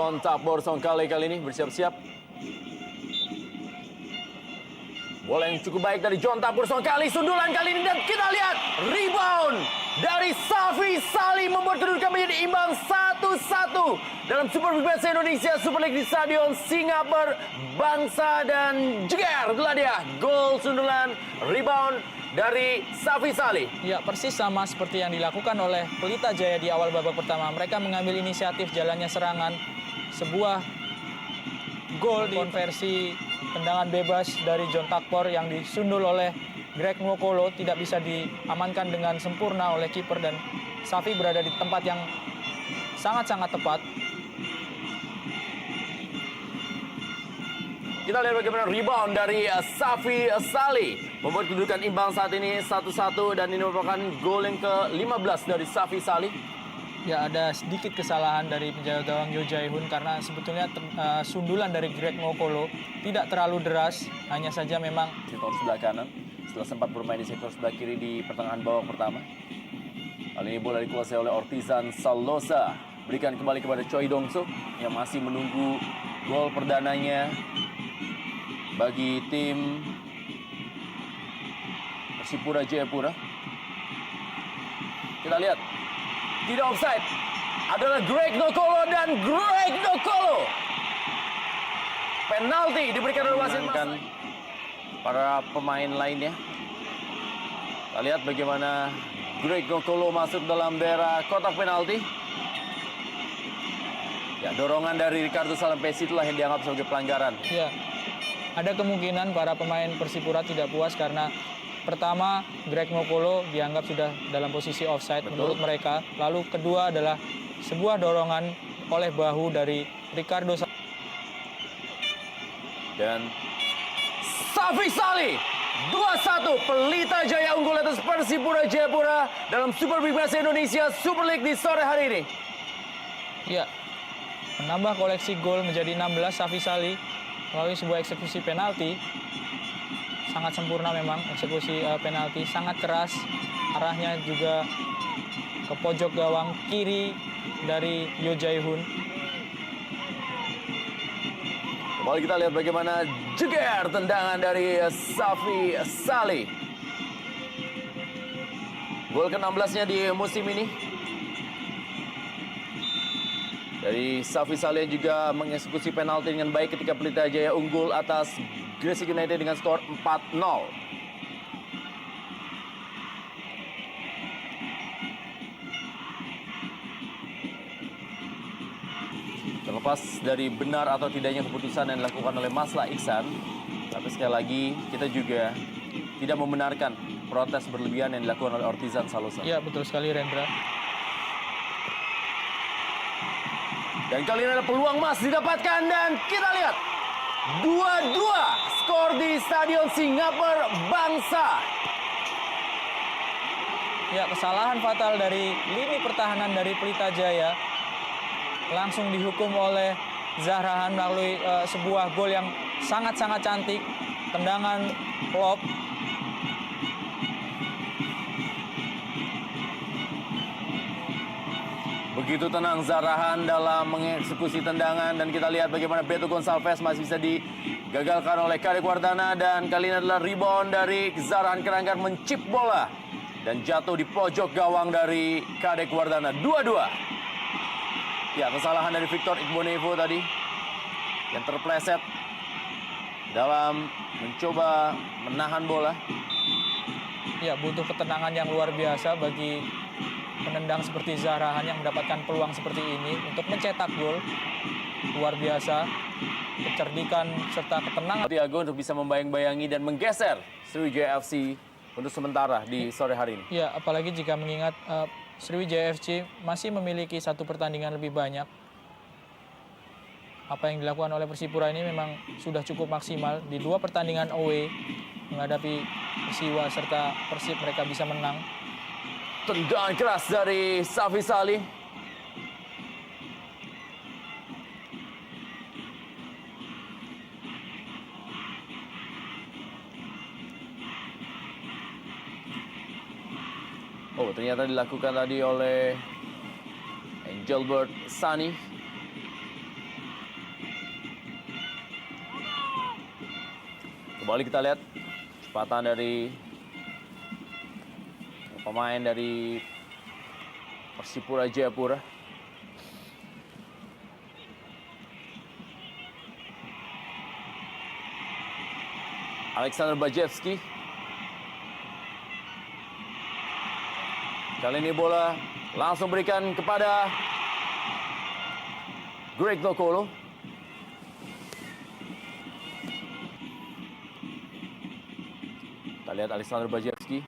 John Takbor kali ini bersiap-siap. Bola yang cukup baik dari John Takbor sundulan kali ini, dan kita lihat rebound dari Safi Salih membuat kedudukan menjadi imbang 1-1 dalam Super Big Match Indonesia Super League di Stadion Singapura Bangsa, dan jeger itulah dia gol sundulan rebound dari Safi Salih. Ya, persis sama seperti yang dilakukan oleh Pelita Jaya di awal babak pertama. Mereka mengambil inisiatif jalannya serangan. Sebuah gol di konversi tendangan bebas dari John Takbor yang disundul oleh Greg Nwokolo tidak bisa diamankan dengan sempurna oleh kiper, dan Safi berada di tempat yang sangat-sangat tepat. Kita lihat bagaimana rebound dari Safi Salih membuat kedudukan imbang saat ini 1-1, dan ini merupakan gol yang ke-15 dari Safi Salih. Ya, ada sedikit kesalahan dari penjaga gawang Yo Jae-hoon karena sebetulnya sundulan dari Greg Nwokolo tidak terlalu deras, hanya saja memang Sektor sebelah kanan setelah sempat bermain di sektor sebelah kiri di pertengahan babak pertama. Kali ini bola dikuasai oleh Ortizan Salosa, berikan kembali kepada Choi Dong-suk yang masih menunggu gol perdananya bagi tim Persipura Jayapura. Kita lihat, tidak offside adalah Greg Nwokolo, dan Greg Nwokolo penalti diberikan oleh wasit para pemain lainnya. Kita lihat bagaimana Greg Nwokolo masuk dalam daerah kotak penalti. Ya, dorongan dari Ricardo Salampesi itulah yang dianggap sebagai pelanggaran. ya ada kemungkinan para pemain Persipura tidak puas karena pertama, Greg Nwokolo dianggap sudah dalam posisi offside menurut mereka. Lalu kedua adalah sebuah dorongan oleh bahu dari Ricardo. Dan Safi Salih 2-1, Pelita Jaya unggul atas Persipura Jayapura dalam Super Big Match Indonesia Super League di sore hari ini. Ya, menambah koleksi gol menjadi 16 Safi Salih melalui sebuah eksekusi penalti. Sangat sempurna memang eksekusi penalti, sangat keras, arahnya juga ke pojok gawang kiri dari Yo Jae-hoon. Kembali kita lihat bagaimana jeger tendangan dari Safi Salih. Gol ke-16-nya di musim ini. Dari Safi Salih juga mengeksekusi penalti dengan baik ketika Pelita Jaya unggul atas Gresik United dengan skor 4-0. Terlepas dari benar atau tidaknya keputusan yang dilakukan oleh Maslah Iksan, tapi sekali lagi kita juga tidak membenarkan protes berlebihan yang dilakukan oleh Ortizan Salosa. Ya, betul sekali Rendra. Dan kali ini ada peluang emas didapatkan, dan kita lihat 2-2 skor di Stadion Singapura Bangsa. Ya, kesalahan fatal dari lini pertahanan dari Pelita Jaya langsung dihukum oleh Zahrahan melalui sebuah gol yang sangat-sangat cantik, tendangan lob. Begitu tenang Zahrahan dalam mengeksekusi tendangan, dan kita lihat bagaimana Beto Gonçalves masih bisa digagalkan oleh Kadek Wardana, dan kali ini adalah rebound dari Zahrahan Keranggan mencip bola dan jatuh di pojok gawang dari Kadek Wardana. 2-2. Ya, kesalahan dari Victor Igbonevo tadi yang terpleset dalam mencoba menahan bola. Ya, butuh ketenangan yang luar biasa bagi penendang seperti Zahrahan yang mendapatkan peluang seperti ini untuk mencetak gol. Luar biasa kecerdikan serta ketenangan Tiago untuk bisa membayang-bayangi dan menggeser Sriwijaya FC untuk sementara di sore hari ini. Ya, apalagi jika mengingat Sriwijaya FC masih memiliki satu pertandingan lebih banyak. Apa yang dilakukan oleh Persipura ini memang sudah cukup maksimal. Di 2 pertandingan away menghadapi Persiwa serta Persib mereka bisa menang. Tendangan keras dari Safi Salih. Oh, ternyata dilakukan tadi oleh Angelbert Sani. Kembali kita lihat kecepatan dari pemain dari Persipura Jayapura. Alexander Bajewski. Kali ini bola langsung berikan kepada Greg Nokolo. Kita lihat Alexander Bajewski.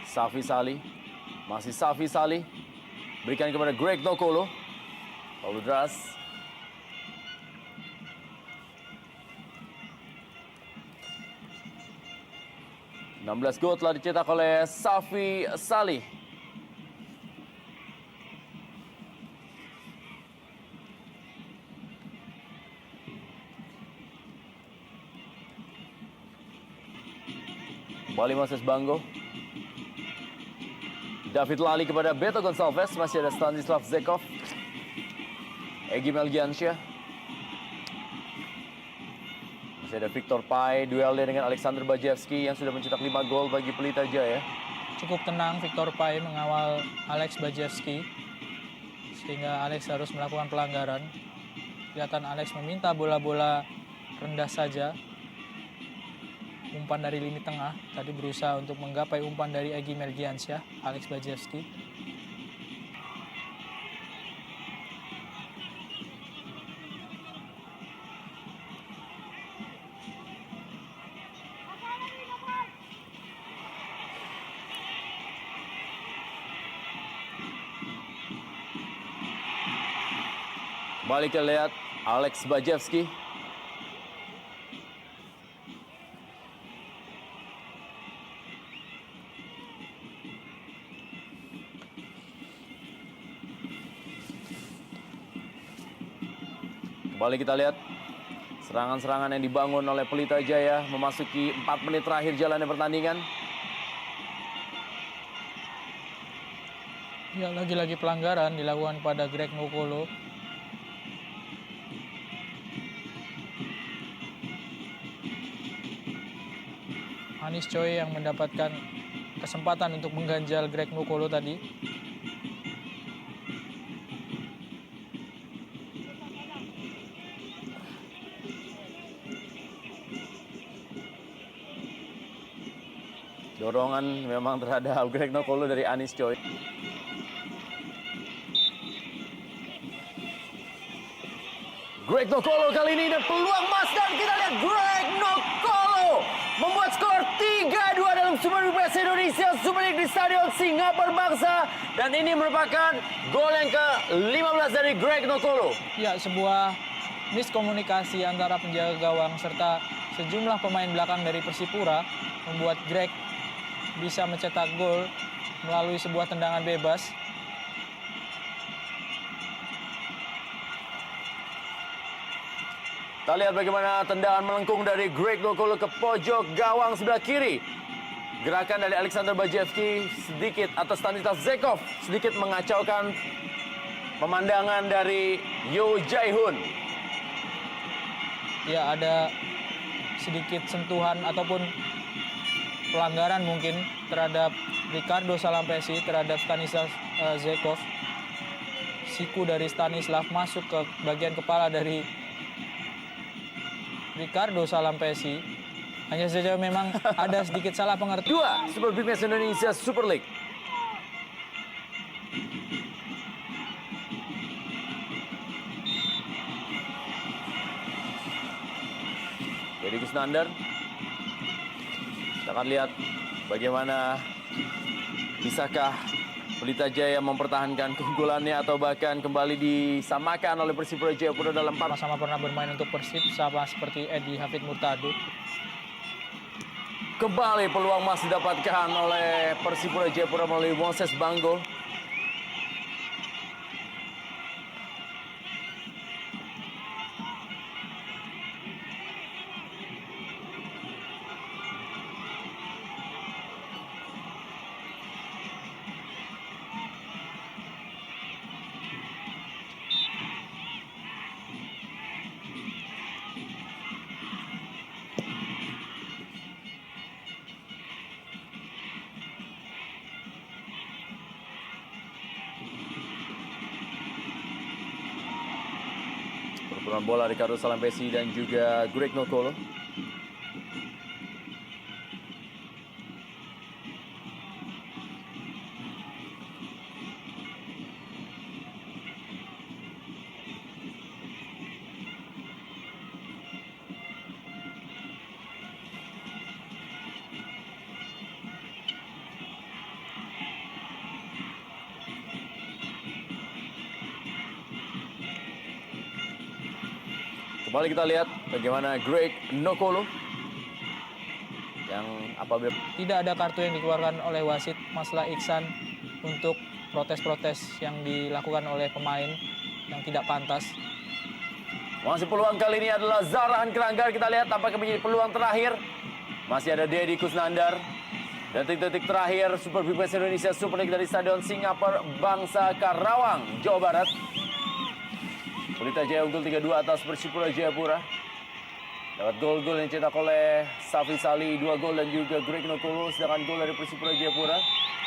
Safi Salih. Masih Safi Salih. Berikan kepada Greg Nokolo. Paulo Dras. Gol telah dicetak oleh Safi Salih. Kembali Moses Banggo. David Lali kepada Beto Gonçalves. Masih ada Stanislav Zekov. Egy Melgiansyah. Masih ada Victor Pai. Duelnya dengan Alexander Bajewski yang sudah mencetak 5 gol bagi Pelita Jaya. Cukup tenang Victor Pai mengawal Alex Bajewski. Sehingga Alex harus melakukan pelanggaran. Kelihatan Alex meminta bola-bola rendah saja. Umpan dari lini tengah, tadi berusaha untuk menggapai umpan dari Egy Melgiansyah, Alex Bajewski. Balik kita lihat Alex Bajewski. Kembali kita lihat serangan-serangan yang dibangun oleh Pelita Jaya memasuki 4 menit terakhir jalannya pertandingan. Ya, lagi-lagi pelanggaran dilakukan pada Greg Nokolo. Anis Choi yang mendapatkan kesempatan untuk mengganjal Greg Nokolo tadi. Dorongan memang terhadap Greg Nokolo dari Anis Choi. Greg Nokolo kali ini dan peluang emas, dan kita lihat Greg Nokolo membuat skor 3-2 dalam Super League PSSI Indonesia Super League di Stadion Singapura Bangsa, dan ini merupakan gol yang ke-15 dari Greg Nokolo. Ya, sebuah miskomunikasi antara penjaga gawang serta sejumlah pemain belakang dari Persipura membuat Greg bisa mencetak gol melalui sebuah tendangan bebas. Kita lihat bagaimana tendangan melengkung dari Greg Nokolo ke pojok gawang sebelah kiri. Gerakan dari Alexander Bajewski sedikit, atau Stanislav Zekov sedikit mengacaukan pemandangan dari Yo Jae-hoon. Ya, ada sedikit sentuhan ataupun pelanggaran mungkin terhadap Ricardo Salampesi, terhadap Stanislav Zekov. Siku dari Stanislav masuk ke bagian kepala dari Ricardo Salampesi. Hanya saja memang ada sedikit salah pengertian. 2 Super Big Match Indonesia Super League. Jadi Kusnandar. Kita akan lihat bagaimana bisakah Pelita Jaya mempertahankan keunggulannya atau bahkan kembali disamakan oleh Persipura Jayapura dalam 4. Sama-sama pernah bermain untuk Persib, sama seperti Edi Hafid Murtado. Kembali peluang emas didapatkan oleh Persipura Jayapura melalui Moses Banggo. Peluang bola Ricardo Salampesi dan juga Greg Nokolo. Kembali kita lihat bagaimana Greg Nokolo yang apabila Tidak ada kartu yang dikeluarkan oleh wasit Maslah Iksan untuk protes-protes yang dilakukan oleh pemain yang tidak pantas. masih peluang kali ini adalah Zarahan Keranggar. Kita lihat apakah menjadi peluang terakhir. Masih ada Deddy Kusnandar. Detik-detik terakhir Super Big Bash Indonesia Super League dari Stadion Singapura Bangsa Karawang, Jawa Barat. Pelita Jaya unggul 3-2 atas Persipura Jayapura. Dapat gol-gol yang dicetak oleh Safi Sali, 2 gol dan juga Greg Nokolo, sedangkan gol dari Persipura Jayapura.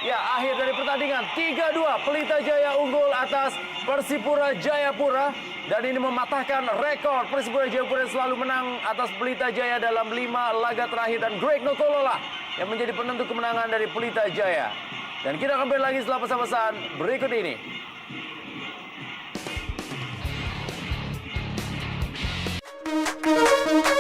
Ya, akhir dari pertandingan 3-2 Pelita Jaya unggul atas Persipura Jayapura dan ini mematahkan rekor Persipura Jayapura yang selalu menang atas Pelita Jaya dalam 5 laga terakhir dan Greg Nokolo lah yang menjadi penentu kemenangan dari Pelita Jaya. Dan kita akan kembali lagi setelah pesan-pesan berikut ini. Thank you.